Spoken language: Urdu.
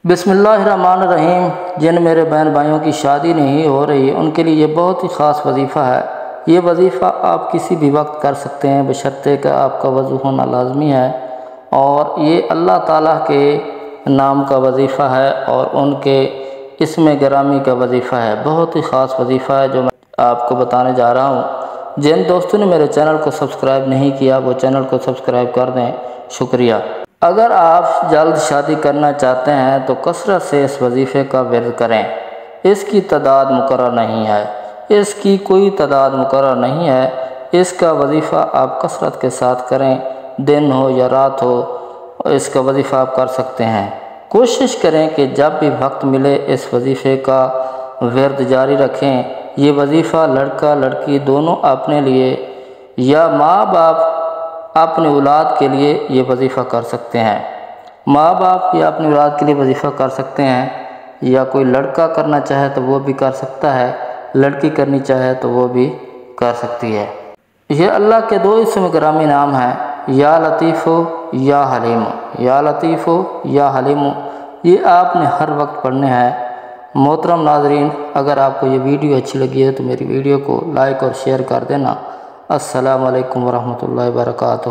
بسم اللہ الرحمن الرحیم۔ جن میرے بہن بھائیوں کی شادی نہیں ہو رہی ان کے لیے یہ بہت ہی خاص وظیفہ ہے۔ یہ وظیفہ آپ کسی بھی وقت کر سکتے ہیں بشرطے کہ آپ کا وضو ہونا لازمی ہے، اور یہ اللہ تعالیٰ کے نام کا وظیفہ ہے اور ان کے اسم گرامی کا وظیفہ ہے۔ بہت ہی خاص وظیفہ ہے جو میں آپ کو بتانے جا رہا ہوں۔ جن دوستوں نے میرے چینل کو سبسکرائب نہیں کیا وہ چینل کو سبسکرائب کر دیں، شکریہ۔ اگر آپ جلد شادی کرنا چاہتے ہیں تو کثرت سے اس وظیفے کا ورد کریں۔ اس کی تعداد مقرر نہیں ہے، اس کی کوئی تعداد مقرر نہیں ہے۔ اس کا وظیفہ آپ کثرت کے ساتھ کریں، دن ہو یا رات ہو، اس کا وظیفہ آپ کر سکتے ہیں۔ کوشش کریں کہ جب بھی وقت ملے اس وظیفے کا ورد جاری رکھیں۔ یہ وظیفہ لڑکا لڑکی دونوں اپنے لیے یا ماں باپ اپنی اولاد کے لیے یہ وظیفہ کر سکتے ہیں۔ ماں باپ یا اپنی اولاد کے لیے وظیفہ کر سکتے ہیں، یا کوئی لڑکا کرنا چاہے تو وہ بھی کر سکتا ہے، لڑکی کرنی چاہے تو وہ بھی کر سکتی ہے۔ یہ اللہ کے 2 اسم گرامی نام ہیں، یا لطیف ہو یا حلیم۔ یا لطیف ہو یا حلیم، یہ آپ نے ہر وقت پڑھنے ہیں۔ محترم ناظرین، اگر آپ کو یہ ویڈیو اچھی لگی ہے تو میری ویڈیو کو لائک اور شیئر کر دینا۔ السلام علیکم ورحمۃ اللہ وبرکاتہ۔